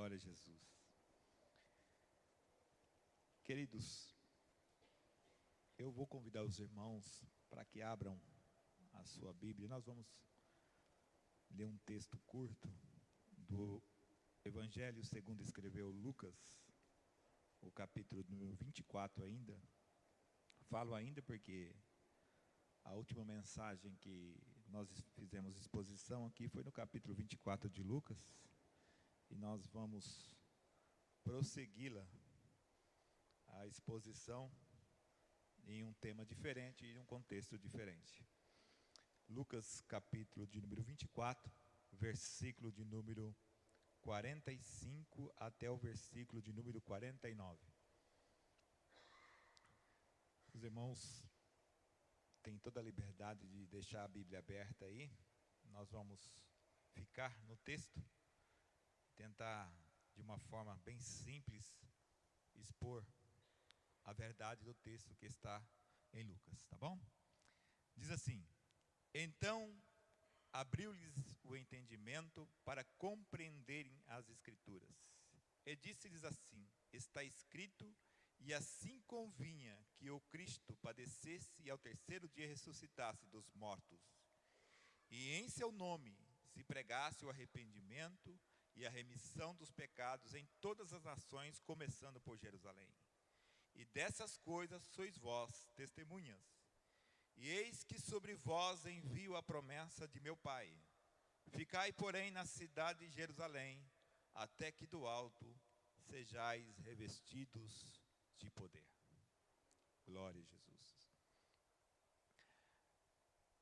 Glória a Jesus. Queridos, eu vou convidar os irmãos para que abram a sua Bíblia. Nós vamos ler um texto curto do Evangelho segundo escreveu Lucas, o capítulo número 24 ainda. Falo ainda porque a última mensagem que nós fizemos exposição aqui foi no capítulo 24 de Lucas. E nós vamos prossegui-la, a exposição, em um tema diferente e em um contexto diferente. Lucas, capítulo de número 24, versículo de número 45 até o versículo de número 49. Os irmãos têm toda a liberdade de deixar a Bíblia aberta aí. Nós vamos ficar no texto, tentar de uma forma bem simples expor a verdade do texto que está em Lucas, tá bom? Diz assim: então abriu-lhes o entendimento para compreenderem as Escrituras, e disse-lhes assim: está escrito, e assim convinha que o Cristo padecesse e ao terceiro dia ressuscitasse dos mortos, e em seu nome se pregasse o arrependimento e a remissão dos pecados em todas as nações, começando por Jerusalém. E dessas coisas sois vós testemunhas. E eis que sobre vós envio a promessa de meu Pai. Ficai, porém, na cidade de Jerusalém, até que do alto sejais revestidos de poder. Glória a Jesus.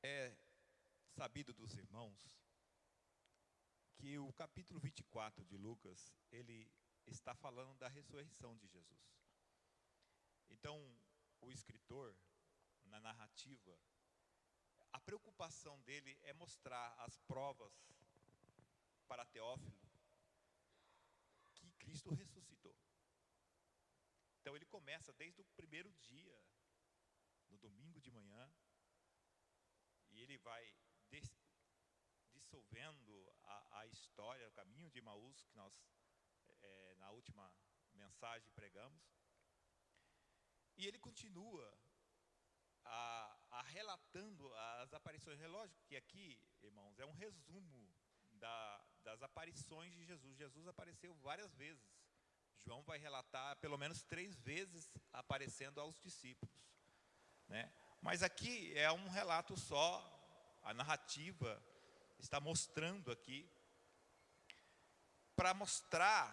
É sabido dos irmãos que o capítulo 24 de Lucas, ele está falando da ressurreição de Jesus. Então, o escritor, na narrativa, a preocupação dele é mostrar as provas para Teófilo que Cristo ressuscitou. Então, ele começa desde o primeiro dia, no domingo de manhã, e ele vai dissolvendo a história, o caminho de Emaús, que nós, na última mensagem, pregamos. E ele continua relatando as aparições. É lógico que aqui, irmãos, é um resumo das aparições de Jesus. Jesus apareceu várias vezes. João vai relatar pelo menos 3 vezes aparecendo aos discípulos, né? Mas aqui é um relato só, a narrativa está mostrando aqui, para mostrar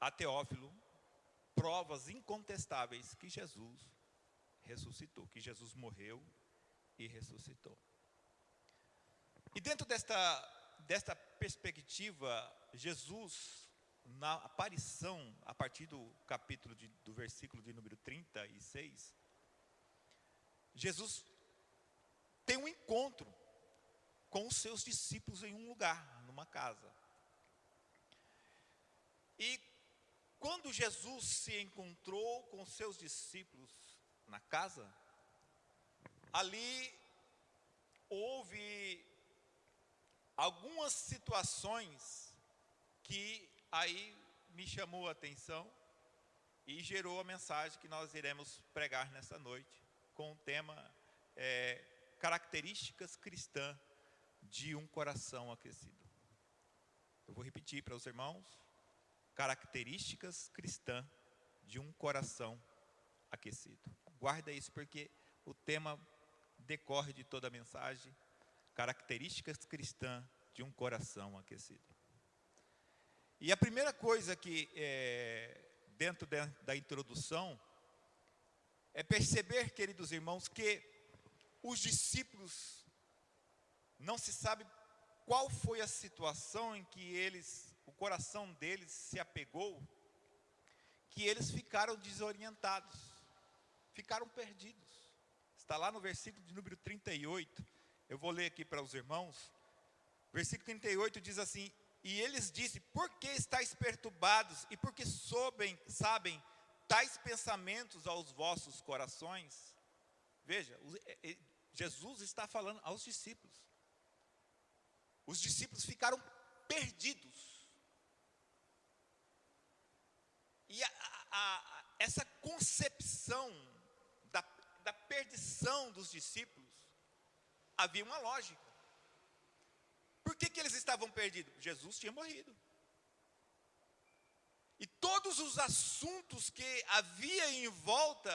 a Teófilo provas incontestáveis que Jesus ressuscitou, que Jesus morreu e ressuscitou. E dentro desta perspectiva, Jesus, na aparição, a partir do capítulo do versículo de número 36, Jesus tem um encontro com os seus discípulos em um lugar, numa casa. E quando Jesus se encontrou com os seus discípulos na casa, ali houve algumas situações que aí me chamou a atenção e gerou a mensagem que nós iremos pregar nessa noite, com o tema características cristãs de um coração aquecido. Eu vou repetir para os irmãos: características cristãs de um coração aquecido. Guarda isso, porque o tema decorre de toda a mensagem. Características cristãs de um coração aquecido. E a primeira coisa que dentro da introdução é perceber, queridos irmãos, que os discípulos, não se sabe qual foi a situação em que o coração deles se apegou, que eles ficaram desorientados, ficaram perdidos. Está lá no versículo de número 38, eu vou ler aqui para os irmãos. Versículo 38 diz assim: e eles disseram: por que estáis perturbados, e por que sabem tais pensamentos aos vossos corações? Veja, Jesus está falando aos discípulos. Os discípulos ficaram perdidos. concepção da perdição dos discípulos, havia uma lógica. Por que eles estavam perdidos? Jesus tinha morrido. E todos os assuntos que havia em volta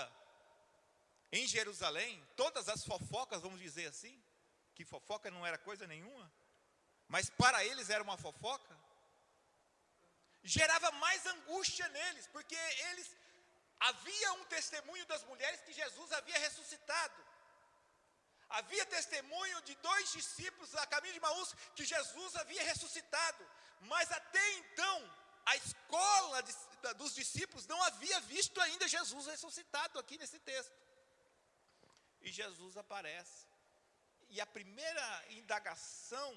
em Jerusalém, todas as fofocas, vamos dizer assim, que fofoca não era coisa nenhuma, mas para eles era uma fofoca, gerava mais angústia neles, porque havia um testemunho das mulheres que Jesus havia ressuscitado. Havia testemunho de 2 discípulos a caminho de Emaús que Jesus havia ressuscitado, mas até então a escola dos discípulos não havia visto ainda Jesus ressuscitado aqui nesse texto. E Jesus aparece. E a primeira indagação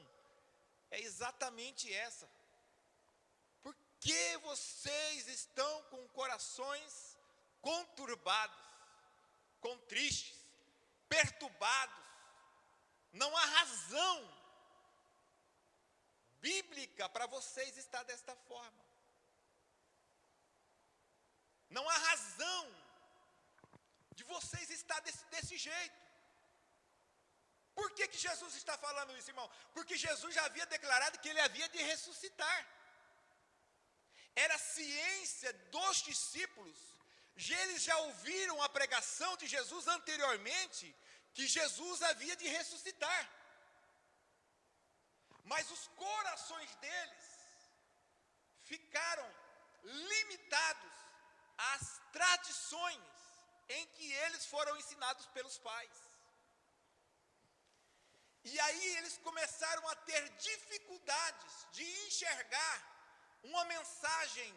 é exatamente essa. Por que vocês estão com corações conturbados, contristes, perturbados? Não há razão bíblica para vocês estar desta forma. Não há razão de vocês estar desse jeito. Por que Jesus está falando isso, irmão? Porque Jesus já havia declarado que ele havia de ressuscitar. Era ciência dos discípulos. Eles já ouviram a pregação de Jesus anteriormente, que Jesus havia de ressuscitar. Mas os corações deles ficaram limitados às tradições em que eles foram ensinados pelos pais. E aí eles começaram a ter dificuldades de enxergar uma mensagem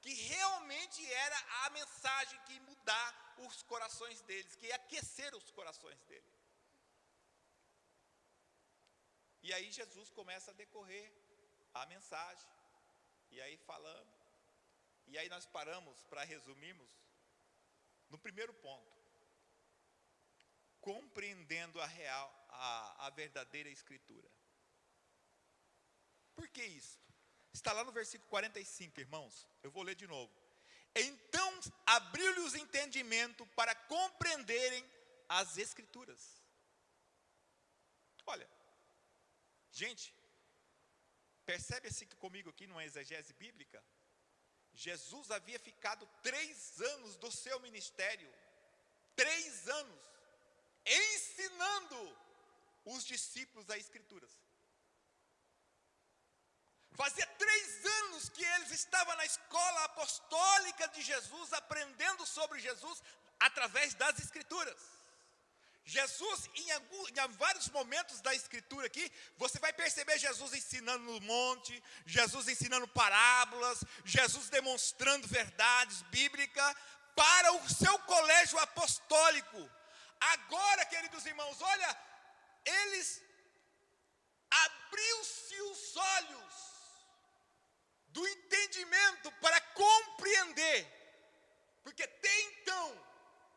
que realmente era a mensagem que ia mudar os corações deles, que ia aquecer os corações deles. E aí Jesus começa a decorrer a mensagem, e aí falando, e aí nós paramos para resumirmos no primeiro ponto, compreendendo a verdadeira Escritura. Por que isso? Está lá no versículo 45, irmãos, eu vou ler de novo. Então abriu-lhes o entendimento para compreenderem as Escrituras. Olha, gente, percebe-se que comigo aqui numa exegese bíblica, Jesus havia ficado 3 anos do seu ministério, 3 anos, ensinando os discípulos as Escrituras. Fazia 3 anos que eles estavam na escola apostólica de Jesus, aprendendo sobre Jesus através das Escrituras. Jesus, em vários momentos da Escritura aqui, você vai perceber Jesus ensinando no monte, Jesus ensinando parábolas, Jesus demonstrando verdades bíblicas para o seu colégio apostólico. Agora, queridos irmãos, olha, eles abriu-se os olhos do entendimento para compreender, porque até então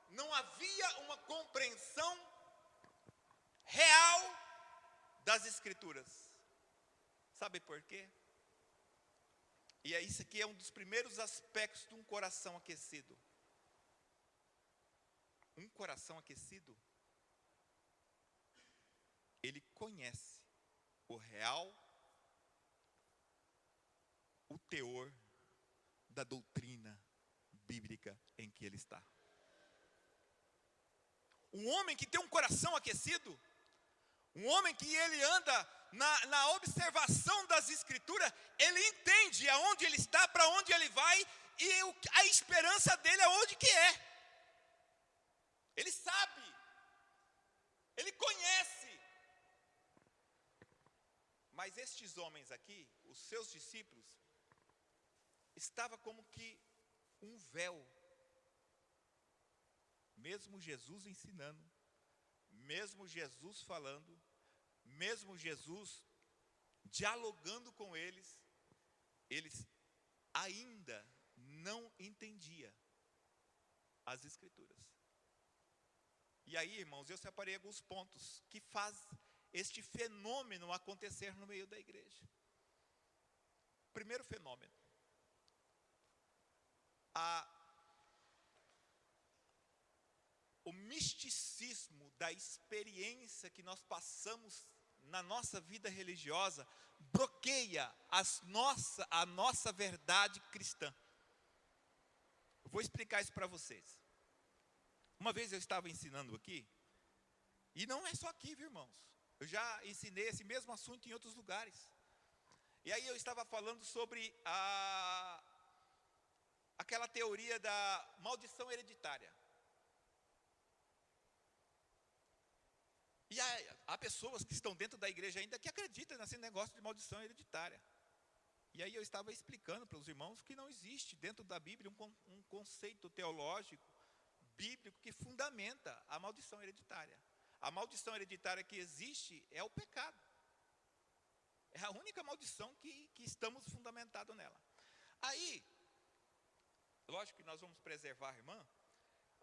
não havia uma compreensão real das Escrituras. Sabe por quê? E isso aqui é um dos primeiros aspectos de um coração aquecido. Um coração aquecido, ele conhece o real, o teor da doutrina bíblica em que ele está. Um homem que tem um coração aquecido, um homem que ele anda na observação das Escrituras, ele entende aonde ele está, para onde ele vai, e a esperança dele aonde que é. Ele sabe, ele conhece. Mas estes homens aqui, os seus discípulos, estava como que um véu. Mesmo Jesus ensinando, mesmo Jesus falando, mesmo Jesus dialogando com eles ainda não entendiam as Escrituras. E aí, irmãos, eu separei alguns pontos que faz este fenômeno acontecer no meio da igreja. Primeiro fenômeno, misticismo da experiência que nós passamos na nossa vida religiosa bloqueia a nossa verdade cristã. Eu vou explicar isso para vocês. Uma vez eu estava ensinando aqui, e não é só aqui, viu, irmãos? Eu já ensinei esse mesmo assunto em outros lugares. E aí eu estava falando sobre aquela teoria da maldição hereditária. E há pessoas que estão dentro da igreja ainda que acreditam nesse negócio de maldição hereditária. E aí eu estava explicando para os irmãos que não existe dentro da Bíblia um conceito teológico, bíblico, que fundamenta a maldição hereditária. A maldição hereditária que existe é o pecado. É a única maldição que estamos fundamentados nela. Aí, lógico que nós vamos preservar a irmã.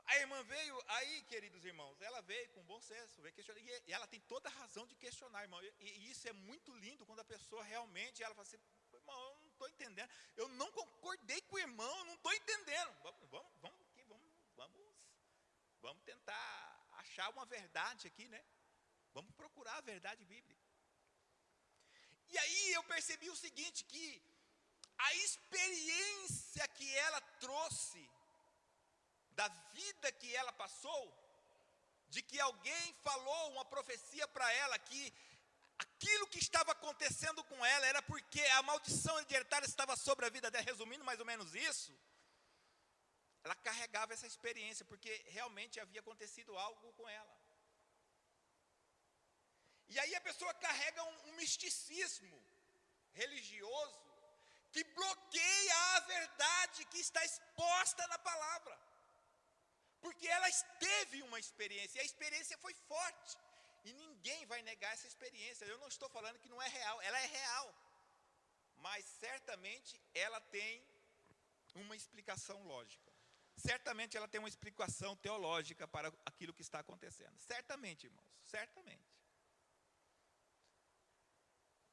A irmã veio, aí, queridos irmãos, ela veio com bom senso, veio questionar, e ela tem toda a razão de questionar, irmão. E isso é muito lindo quando a pessoa realmente, ela fala assim, irmão, eu não estou entendendo, eu não concordei com o irmão, eu não estou entendendo. Vamos tentar achar uma verdade aqui, né? Vamos procurar a verdade bíblica. E aí eu percebi o seguinte, que a experiência que ela trouxe, da vida que ela passou, de que alguém falou uma profecia para ela, que aquilo que estava acontecendo com ela era porque a maldição hereditária estava sobre a vida dela, resumindo mais ou menos isso, ela carregava essa experiência, porque realmente havia acontecido algo com ela. E aí a pessoa carrega um misticismo religioso, que bloqueia a verdade que está exposta na palavra. Porque ela teve uma experiência, e a experiência foi forte. E ninguém vai negar essa experiência. Eu não estou falando que não é real, ela é real. Mas certamente ela tem uma explicação lógica. Certamente ela tem uma explicação teológica para aquilo que está acontecendo. Certamente, irmãos, certamente.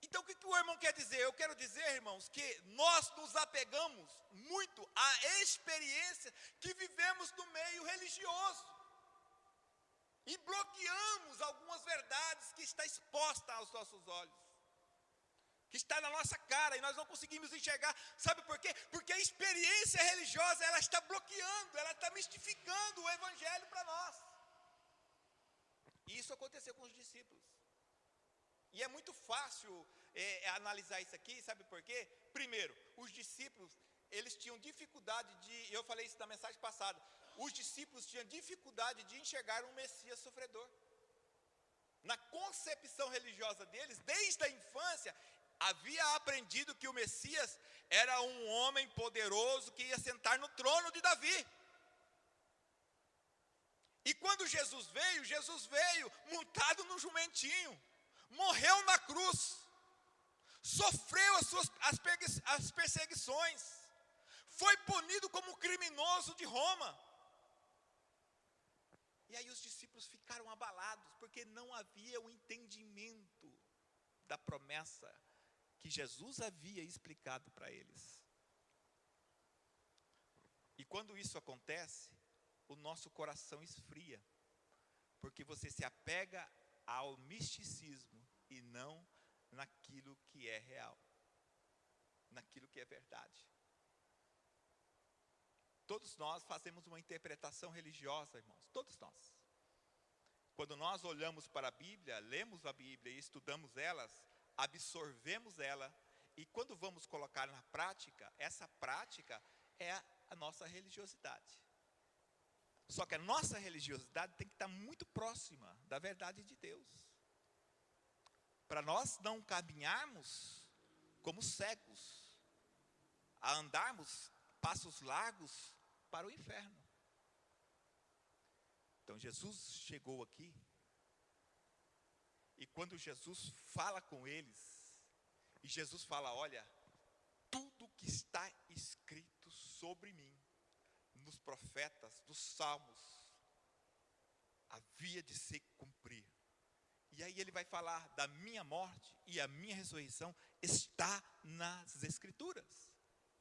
Então o que o irmão quer dizer? Eu quero dizer, irmãos, que nós nos apegamos muito à experiência que vivemos no meio religioso. E bloqueamos algumas verdades que está exposta aos nossos olhos. Que está na nossa cara e nós não conseguimos enxergar. Sabe por quê? Porque a experiência religiosa, ela está bloqueando, ela está mistificando o evangelho para nós. E isso aconteceu com os discípulos. E é muito fácil analisar isso aqui, sabe por quê? Primeiro, os discípulos, eles tinham dificuldade eu falei isso na mensagem passada, os discípulos tinham dificuldade de enxergar um Messias sofredor. Na concepção religiosa deles, desde a infância, havia aprendido que o Messias era um homem poderoso que ia sentar no trono de Davi. E quando Jesus veio montado num jumentinho, morreu na cruz, sofreu as perseguições, foi punido como criminoso de Roma. E aí os discípulos ficaram abalados, porque não havia o entendimento da promessa que Jesus havia explicado para eles. E quando isso acontece, o nosso coração esfria, porque você se apega ao misticismo e não naquilo que é real, naquilo que é verdade. Todos nós fazemos uma interpretação religiosa, irmãos, todos nós. Quando nós olhamos para a Bíblia, lemos a Bíblia e estudamos elas, absorvemos ela, e quando vamos colocar na prática, essa prática é a nossa religiosidade. Só que a nossa religiosidade tem que estar muito próxima da verdade de Deus, para nós não caminharmos como cegos, a andarmos passos largos para o inferno. Então Jesus chegou aqui, e quando Jesus fala com eles, e Jesus fala, olha, tudo que está escrito sobre mim, nos profetas, nos salmos, havia de se cumprir. E aí ele vai falar da minha morte e a minha ressurreição está nas escrituras.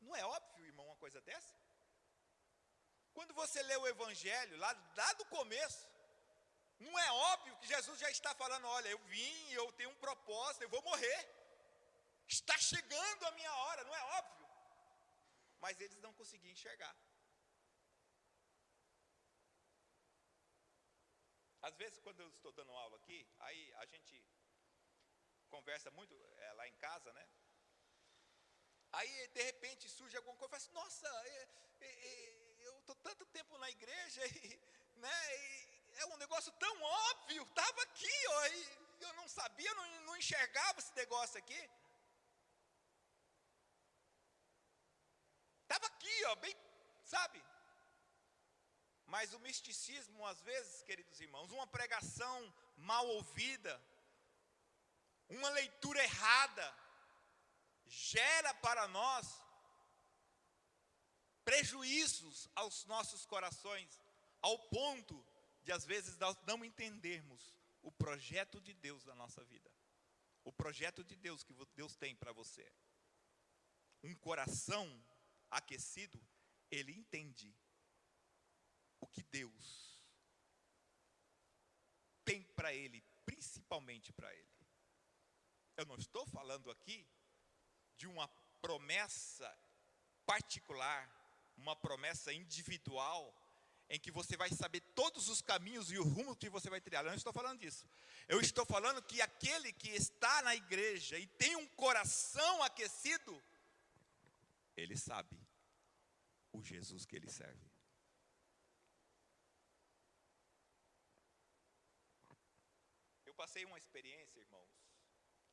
Não é óbvio, irmão, uma coisa dessa? Quando você lê o evangelho, lá do começo, Não é óbvio que Jesus já está falando, olha, eu vim, eu tenho um propósito, eu vou morrer. Está chegando a minha hora, não é óbvio? Mas eles não conseguiam enxergar. Às vezes, quando eu estou dando aula aqui, aí a gente conversa muito lá em casa, né? Aí, de repente, surge alguma coisa, eu falo assim, nossa, eu estou tanto tempo na igreja, né, é um negócio tão óbvio, estava aqui, ó, e eu não sabia, não enxergava esse negócio aqui. Estava aqui, ó, bem, sabe? Mas o misticismo, às vezes, queridos irmãos, uma pregação mal ouvida, uma leitura errada, gera para nós prejuízos aos nossos corações, ao ponto de, às vezes, nós não entendermos o projeto de Deus na nossa vida. O projeto de Deus que Deus tem para você. Um coração aquecido, ele entende o que Deus tem para ele, principalmente para ele. Eu não estou falando aqui de uma promessa particular, uma promessa individual, em que você vai saber todos os caminhos e o rumo que você vai trilhar. Eu não estou falando disso. Eu estou falando que aquele que está na igreja e tem um coração aquecido, ele sabe o Jesus que ele serve. Eu passei uma experiência, irmãos.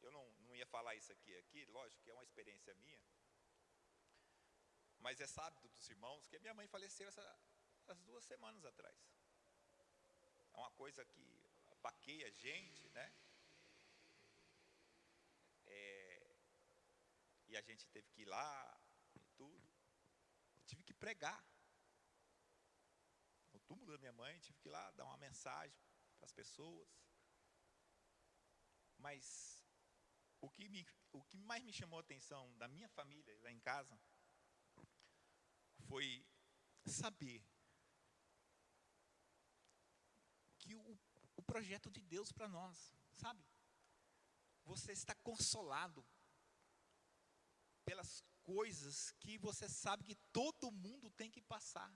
Eu não ia falar isso aqui, lógico que é uma experiência minha. Mas é sábado dos irmãos que a minha mãe faleceu essas 2 semanas atrás. É uma coisa que baqueia a gente, né? E a gente teve que ir lá e tudo. Eu tive que pregar. No túmulo da minha mãe, tive que ir lá dar uma mensagem para as pessoas. Mas o que mais me chamou a atenção da minha família lá em casa foi saber que o projeto de Deus para nós, sabe? Você está consolado pelas coisas que você sabe que todo mundo tem que passar.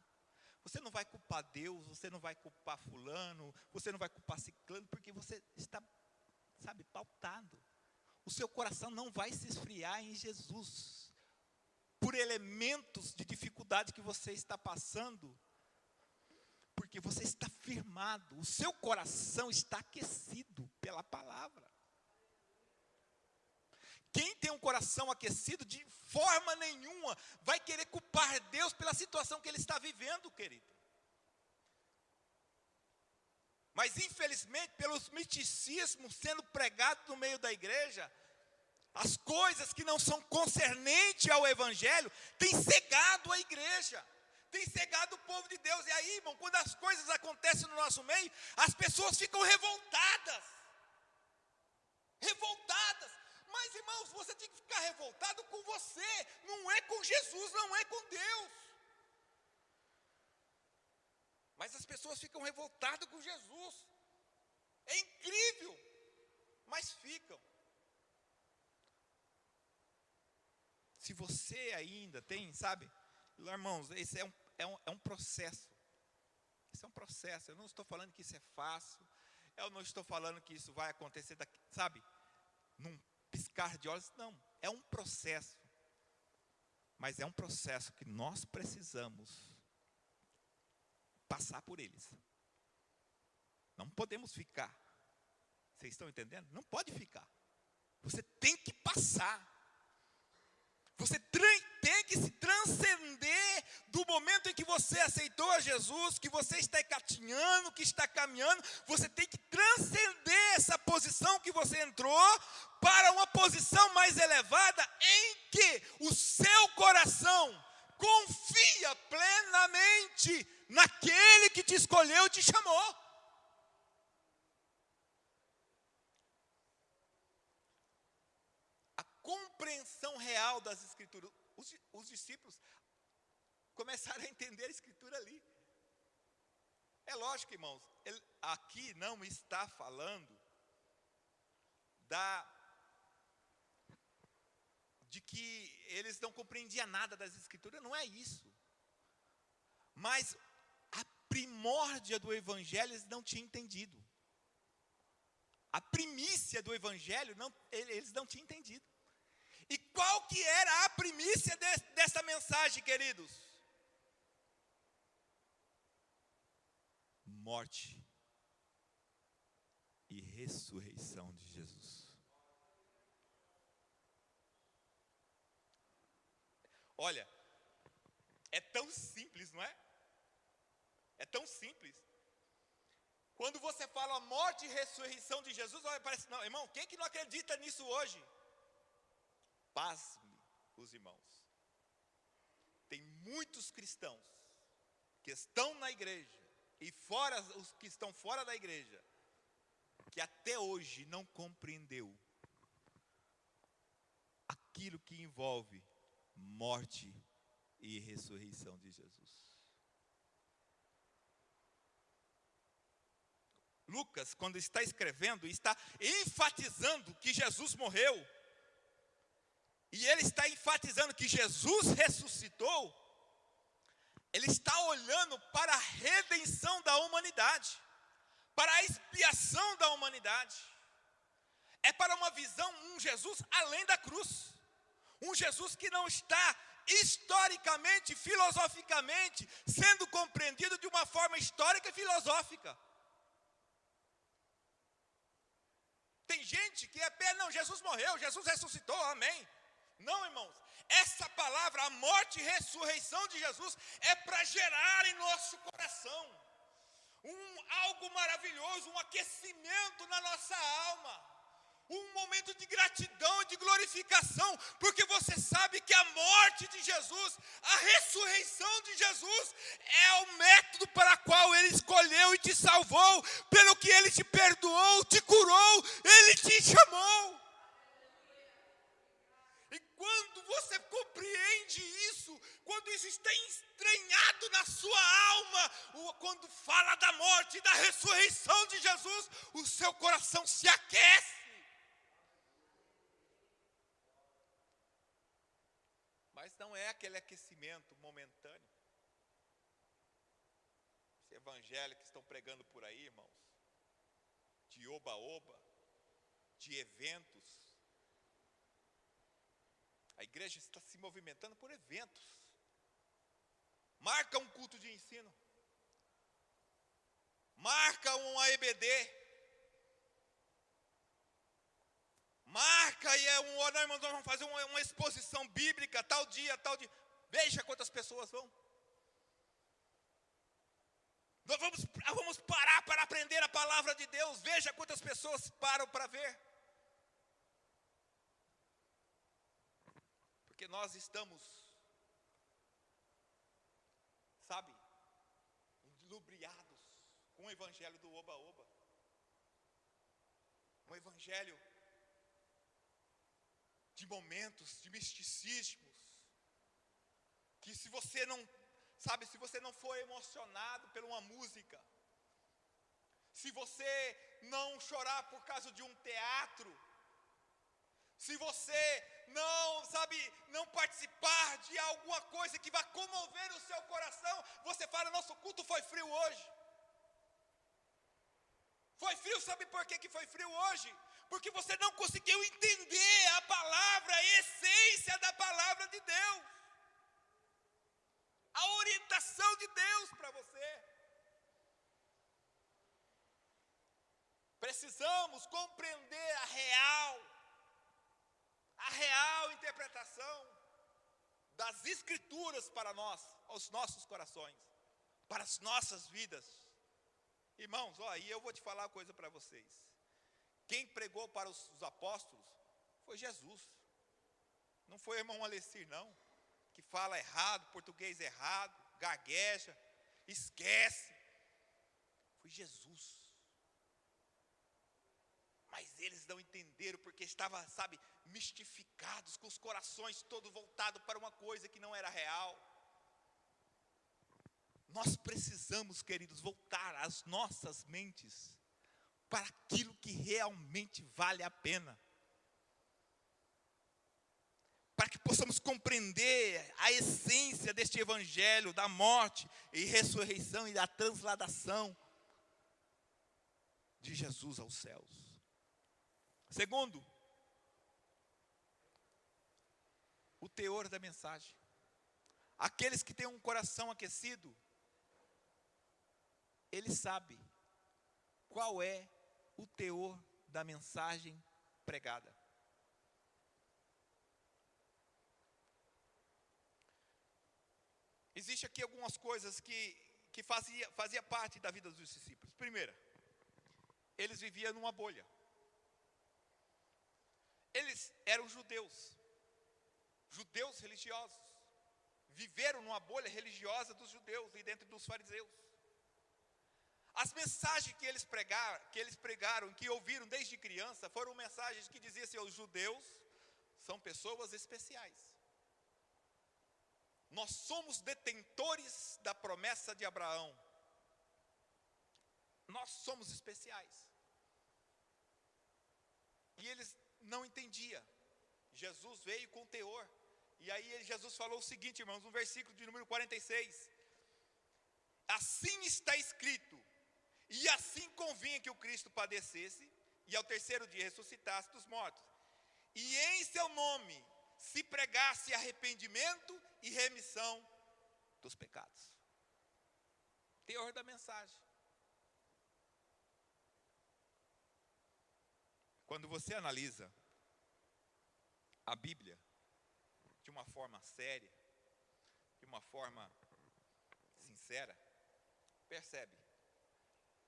Você não vai culpar Deus, você não vai culpar fulano, você não vai culpar ciclano, porque você está, sabe, pautado. O seu coração não vai se esfriar em Jesus, por elementos de dificuldade que você está passando, porque você está firmado, o seu coração está aquecido pela palavra. Quem tem um coração aquecido, de forma nenhuma, vai querer culpar Deus pela situação que ele está vivendo, querido. Mas, infelizmente, pelos misticismos sendo pregados no meio da igreja, as coisas que não são concernentes ao Evangelho, têm cegado a igreja, têm cegado o povo de Deus. E aí, irmão, quando as coisas acontecem no nosso meio, as pessoas ficam revoltadas. Revoltadas. Mas, irmãos, você tem que ficar revoltado com você, não é com Jesus, não é com Deus. Mas as pessoas ficam revoltadas com Jesus. É incrível, mas ficam. Se você ainda tem, sabe, irmãos, esse é um processo. Esse é um processo. Eu não estou falando que isso é fácil. Eu não estou falando que isso vai acontecer, sabe, num piscar de olhos. Não, é um processo. Mas é um processo que nós precisamos passar por eles. Não podemos ficar. Vocês estão entendendo? Não pode ficar. Você tem que passar. Você tem que se transcender do momento em que você aceitou a Jesus, que você está engatinhando, que está caminhando. Você tem que transcender essa posição que você entrou para uma posição mais elevada, em que o seu coração confia plenamente naquele que te escolheu e te chamou. A compreensão real das Escrituras. Os discípulos começaram a entender a Escritura ali. É lógico, irmãos, aqui não está falando de que eles não compreendiam nada das Escrituras, não é isso. Mas a primórdia do Evangelho eles não tinham entendido. A primícia do Evangelho eles não tinham entendido. E qual que era a primícia dessa mensagem, queridos? Morte e ressurreição de Jesus. Olha, é tão simples, não é? É tão simples. Quando você fala morte e ressurreição de Jesus, olha, parece, não, irmão, quem que não acredita nisso hoje? Pasme os irmãos. Tem muitos cristãos que estão na igreja e fora, os que estão fora da igreja, que até hoje não compreendeu aquilo que envolve morte e ressurreição de Jesus. Lucas, quando está escrevendo, está enfatizando que Jesus morreu. E ele está enfatizando que Jesus ressuscitou. Ele está olhando para a redenção da humanidade, para a expiação da humanidade. É para uma visão, um Jesus além da cruz. Um Jesus que não está historicamente, filosoficamente, sendo compreendido de uma forma histórica e filosófica. Tem gente que não, Jesus morreu, Jesus ressuscitou, amém. Não, irmãos, essa palavra, a morte e ressurreição de Jesus, é para gerar em nosso coração algo maravilhoso, um aquecimento na nossa alma, um momento de gratidão e de glorificação, porque você sabe que a morte de Jesus, a ressurreição de Jesus, é o método para o qual Ele escolheu e te salvou, pelo que Ele te perdoou, te curou, Ele te chamou. E quando você compreende isso, quando isso está entranhado na sua alma, quando fala da morte e da ressurreição de Jesus, o seu coração se aquece. Mas não é aquele aquecimento momentâneo. Esse evangelho que estão pregando por aí, irmãos, de oba-oba, de eventos. A igreja está se movimentando por eventos. Marca um culto de ensino. Marca uma EBD. Marca e não, irmãos, nós vamos fazer uma exposição bíblica, tal dia. Veja quantas pessoas vão. Nós vamos parar para aprender a palavra de Deus. Veja quantas pessoas param para ver. Porque nós estamos, sabe, lubriados com o evangelho do oba-oba. Um evangelho de momentos, de misticismos, que se você não for emocionado por uma música, se você não chorar por causa de um teatro, se você não participar de alguma coisa que vai comover o seu coração, você fala, nosso culto foi frio hoje. Foi frio, sabe por que foi frio hoje? Porque você não conseguiu entender a palavra, a essência da palavra de Deus. A orientação de Deus para você. Precisamos compreender a real interpretação das Escrituras para nós, aos nossos corações, para as nossas vidas. Irmãos, aí eu vou te falar uma coisa para vocês. Quem pregou para os apóstolos foi Jesus. Não foi o irmão Alessir, não, que fala errado, português errado, gagueja, esquece. Foi Jesus. Mas eles não entenderam, porque estavam, mistificados, com os corações todos voltados para uma coisa que não era real. Nós precisamos, queridos, voltar as nossas mentes para aquilo que realmente vale a pena. Para que possamos compreender a essência deste evangelho da morte e ressurreição e da transladação de Jesus aos céus. Segundo, o teor da mensagem. Aqueles que têm um coração aquecido, ele sabe qual é o teor da mensagem pregada. Existem aqui algumas coisas que fazia parte da vida dos discípulos. Primeira, eles viviam numa bolha. Eles eram judeus religiosos. Viveram numa bolha religiosa dos judeus e dentro dos fariseus. As mensagens que eles pregaram, que ouviram desde criança, foram mensagens que diziam assim: os judeus são pessoas especiais. Nós somos detentores da promessa de Abraão. Nós somos especiais. E eles não entendiam. Jesus veio com teor. E aí Jesus falou o seguinte, irmãos, no versículo de número 46. Assim está escrito, e assim convinha que o Cristo padecesse, e ao terceiro dia ressuscitasse dos mortos. E em seu nome se pregasse arrependimento e remissão dos pecados. Teor da mensagem. Quando você analisa a Bíblia de uma forma séria, de uma forma sincera, percebe?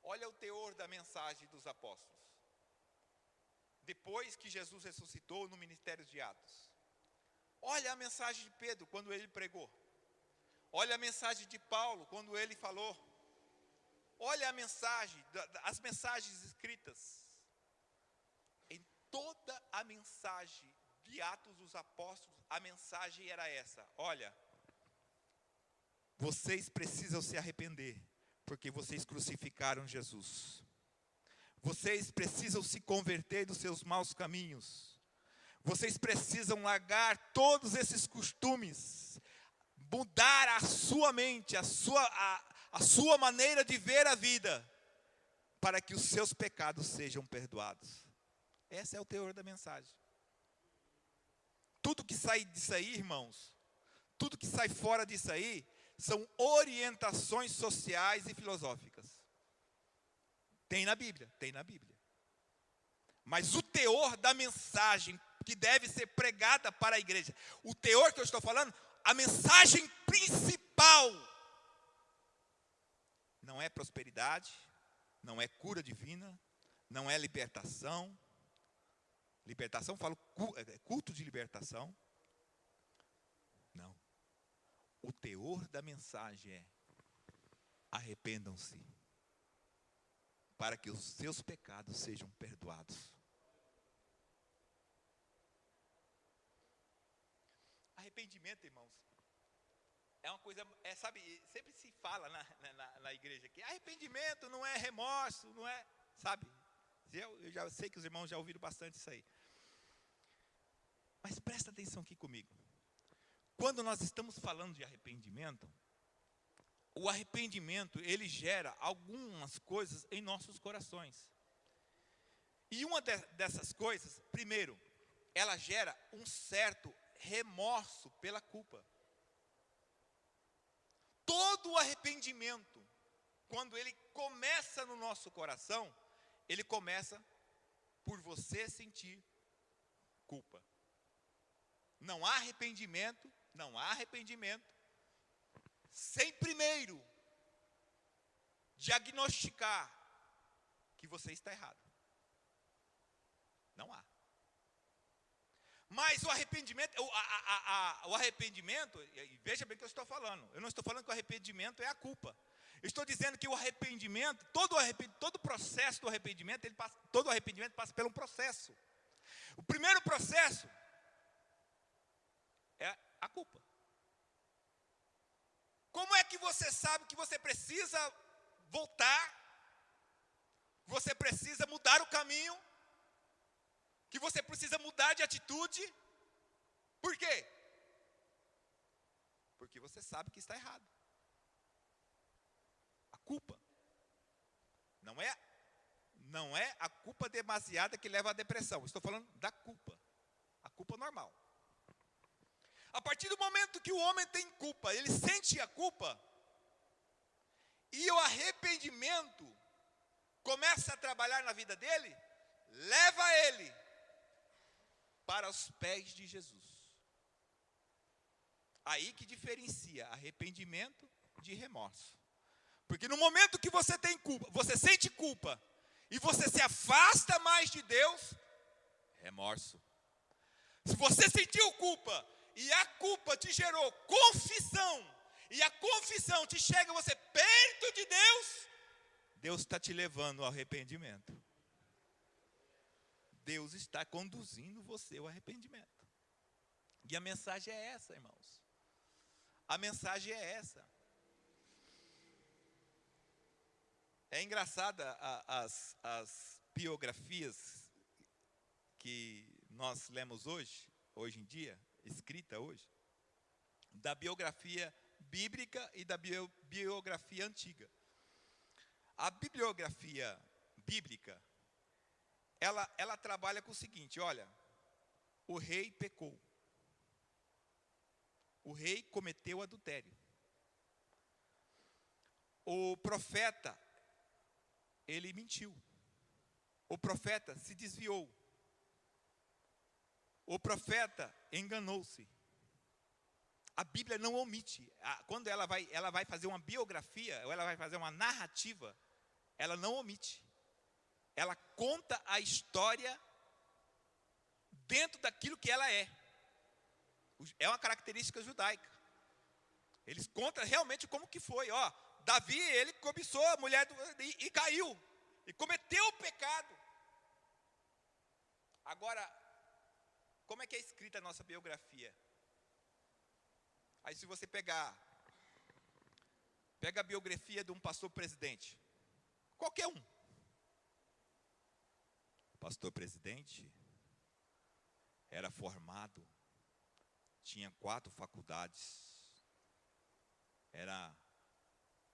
Olha o teor da mensagem dos apóstolos. Depois que Jesus ressuscitou no ministério de Atos. Olha a mensagem de Pedro quando ele pregou. Olha a mensagem de Paulo quando ele falou. Olha a mensagem, as mensagens escritas. Em toda a mensagem de Atos dos Apóstolos, a mensagem era essa: olha, vocês precisam se arrepender, porque vocês crucificaram Jesus. Vocês precisam se converter dos seus maus caminhos. Vocês precisam largar todos esses costumes, mudar a sua mente, a sua maneira de ver a vida, para que os seus pecados sejam perdoados. Esse é o teor da mensagem. Tudo que sai disso aí, irmãos, tudo que sai fora disso aí, são orientações sociais e filosóficas. Tem na Bíblia, tem na Bíblia. Mas o teor da mensagem que deve ser pregada para a igreja, o teor que eu estou falando, a mensagem principal, não é prosperidade, não é cura divina, não é libertação. Libertação, falo culto de libertação. Não. O teor da mensagem é: arrependam-se, para que os seus pecados sejam perdoados. Arrependimento, irmãos, é uma coisa, sabe, sempre se fala na igreja que arrependimento não é remorso, não é, sabe? Eu já sei que os irmãos já ouviram bastante isso aí. Mas presta atenção aqui comigo. Quando nós estamos falando de arrependimento, o arrependimento, ele gera algumas coisas em nossos corações. E uma dessas coisas, primeiro, ela gera um certo remorso pela culpa. Todo arrependimento, quando ele começa no nosso coração, ele começa por você sentir culpa. Não há arrependimento sem primeiro diagnosticar que você está errado. Não há. Mas o arrependimento, e veja bem o que eu estou falando. Eu não estou falando que o arrependimento é a culpa. Eu estou dizendo que o arrependimento, todo processo do arrependimento, todo arrependimento passa por um processo. O primeiro processo é a culpa. Como é que você sabe que você precisa voltar, você precisa mudar o caminho, que você precisa mudar de atitude. Por quê? Porque você sabe que está errado. A culpa não é a culpa demasiada que leva à depressão. Estou falando da culpa. A culpa normal. A partir do momento que o homem tem culpa, ele sente a culpa, e o arrependimento começa a trabalhar na vida dele, leva ele para os pés de Jesus. Aí que diferencia arrependimento de remorso. Porque no momento que você tem culpa, você sente culpa, e você se afasta mais de Deus, remorso. Se você sentiu culpa, e a culpa te gerou confissão, e a confissão te chega você perto de Deus, Deus está te levando ao arrependimento. Deus está conduzindo você ao arrependimento. E a mensagem é essa, irmãos. A mensagem é essa. É engraçada as biografias que nós lemos hoje em dia, escrita hoje, da biografia bíblica e da biografia antiga. A bibliografia bíblica, ela trabalha com o seguinte: olha, o rei pecou, o rei cometeu adultério, o profeta, ele mentiu, o profeta se desviou, o profeta enganou-se. A Bíblia não omite. Quando ela vai fazer uma biografia, ou ela vai fazer uma narrativa, ela não omite. Ela conta a história dentro daquilo que ela é. É uma característica judaica. Eles contam realmente como que foi. Davi, ele cobiçou a mulher e caiu. E cometeu o pecado. Agora, como é que é escrita a nossa biografia? Aí se você pega a biografia de um pastor presidente, qualquer um. Pastor presidente era formado, tinha 4 faculdades,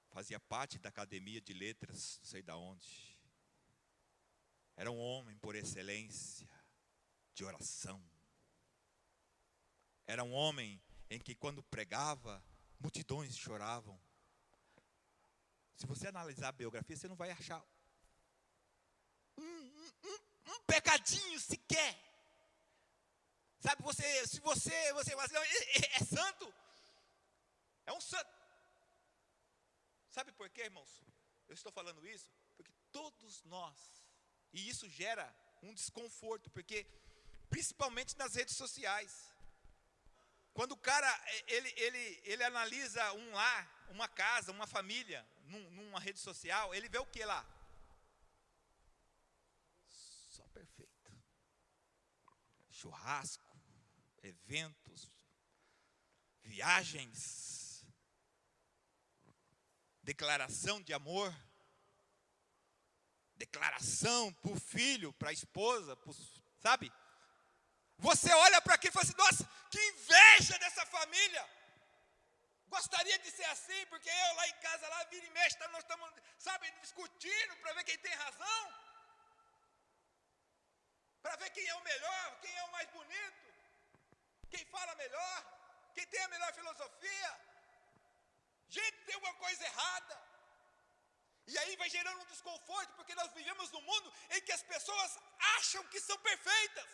fazia parte da academia de letras, não sei de onde. Era um homem por excelência de oração. Era um homem em que quando pregava, multidões choravam. Se você analisar a biografia, você não vai achar um pecadinho sequer. Sabe, se você fala assim, não, é santo, é um santo. Sabe por quê, irmãos? Eu estou falando isso porque todos nós, e isso gera um desconforto, porque principalmente nas redes sociais, quando o cara, ele analisa um lar, uma casa, uma família, numa rede social, ele vê o que lá? Só perfeito. Churrasco, eventos, viagens, declaração de amor, declaração para o filho, para a esposa, sabe? Você olha para aquilo e fala assim, nossa, que inveja dessa família. Gostaria de ser assim, porque eu lá em casa, lá vira e mexe, nós estamos, sabe, discutindo para ver quem tem razão. Para ver quem é o melhor, quem é o mais bonito, quem fala melhor, quem tem a melhor filosofia. Gente, tem alguma coisa errada. E aí vai gerando um desconforto, porque nós vivemos num mundo em que as pessoas acham que são perfeitas.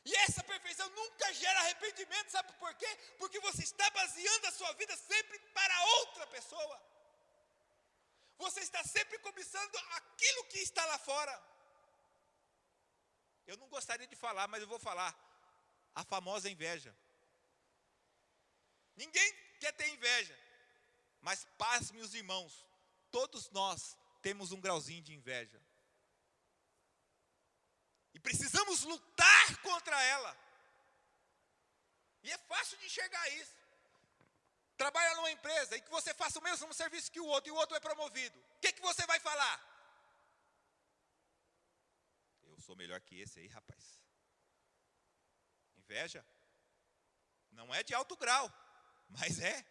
E essa perfeição nunca gera arrependimento, sabe por quê? Porque você está baseando a sua vida sempre para outra pessoa. Você está sempre cobiçando aquilo que está lá fora. Eu não gostaria de falar, mas eu vou falar. A famosa inveja. Ninguém quer ter inveja. Mas pasme os irmãos, todos nós temos um grauzinho de inveja. E precisamos lutar contra ela. E é fácil de enxergar isso. trabalha numa empresa e que você faça o mesmo serviço que o outro, e o outro é promovido, o que você vai falar? Eu sou melhor que esse aí, rapaz. Inveja não é de alto grau, mas é.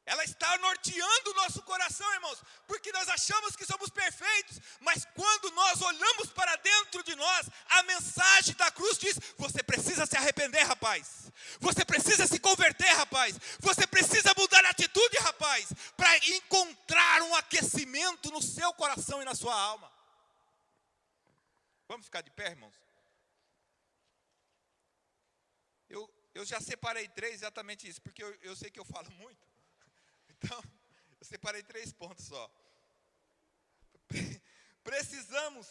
Ela está norteando o nosso coração, irmãos, porque nós achamos que somos perfeitos, mas quando nós olhamos para dentro de nós, a mensagem da cruz diz: você precisa se arrepender, rapaz. Você precisa se converter, rapaz. Você precisa mudar a atitude, rapaz, para encontrar um aquecimento no seu coração e na sua alma. Vamos ficar de pé, irmãos? Eu já separei 3 exatamente isso, porque eu sei que eu falo muito. Então, eu separei 3 pontos só. Precisamos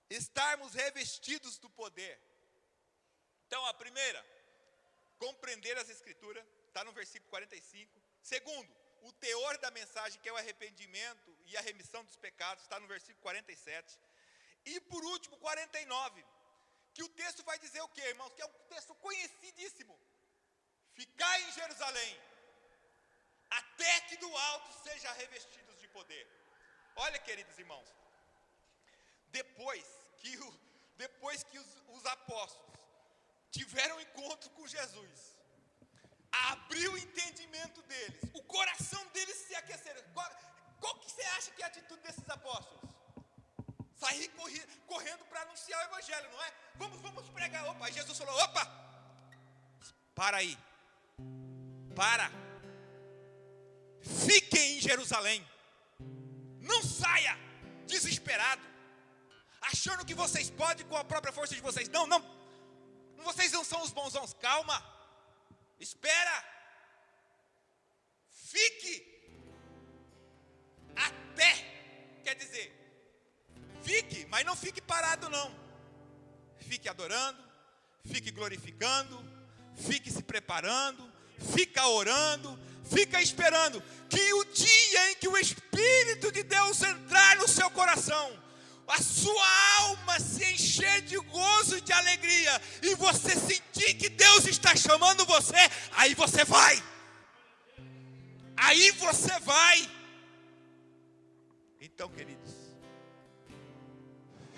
estarmos revestidos do poder. Então, a primeira, compreender as Escrituras, está no versículo 45. Segundo, o teor da mensagem, que é o arrependimento e a remissão dos pecados, está no versículo 47. E por último, 49, que o texto vai dizer o quê, irmãos? Que é um texto conhecidíssimo. Ficai em Jerusalém, até que do alto sejam revestidos de poder. Olha, queridos irmãos, depois que os apóstolos tiveram um encontro com Jesus, abriu o entendimento deles, o coração deles se aqueceram. Qual que você acha que é a atitude desses apóstolos? Sair correndo para anunciar o evangelho, não é? Vamos pregar. Opa, aí Jesus falou: opa, para aí, para. Fiquem em Jerusalém, não saia desesperado, achando que vocês podem com a própria força de vocês. Não, vocês não são os bonzãos. Calma, espera, fique até, quer dizer, fique, mas não fique parado não. Fique adorando, fique glorificando, fique se preparando, fica orando, fica esperando que o dia em que o Espírito de Deus entrar no seu coração, a sua alma se encher de gozo e de alegria, e você sentir que Deus está chamando você, aí você vai. Aí você vai. Então, queridos,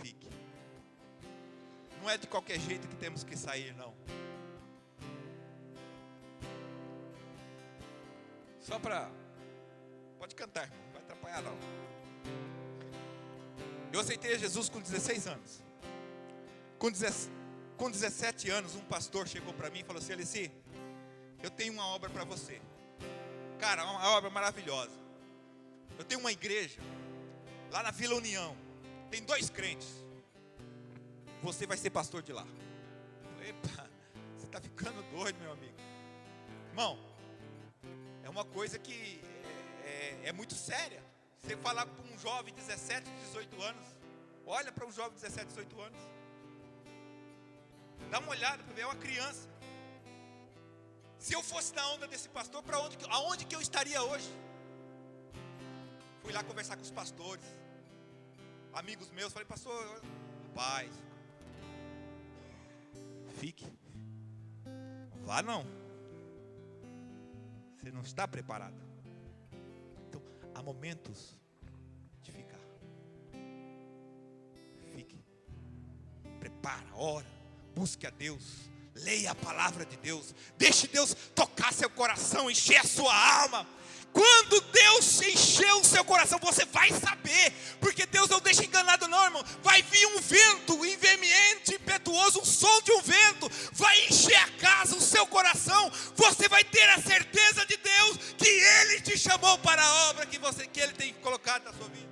fique. Não é de qualquer jeito que temos que sair, não. Só para... Pode cantar, irmão, não vai atrapalhar não. Eu aceitei Jesus com 16 anos. Com 17 anos, um pastor chegou para mim e falou assim: Alessi, eu tenho uma obra para você. Cara, uma obra maravilhosa. Eu tenho uma igreja lá na Vila União. Tem 2 crentes. Você vai ser pastor de lá. Epa, você está ficando doido, meu amigo. Irmão, é uma coisa que é muito séria. Você falar para um jovem de 17, 18 anos, olha para um jovem de 17, 18 anos, dá uma olhada para ver, é uma criança. Se eu fosse na onda desse pastor, aonde que eu estaria hoje? Fui lá conversar com os pastores, amigos meus, falei: pastor, rapaz, fique, não vá não, você não está preparado. Então, há momentos de ficar. Fique, prepara, ora, busque a Deus, leia a palavra de Deus, deixe Deus tocar seu coração, encher a sua alma. Quando Deus encher o seu coração, você vai saber, porque Deus não deixa enganado não, irmão. Vai vir um vento veemente, impetuoso, um som de um vento, vai encher a casa, o seu coração. Você vai ter a certeza de Deus, que Ele te chamou para a obra que Ele tem colocado na sua vida.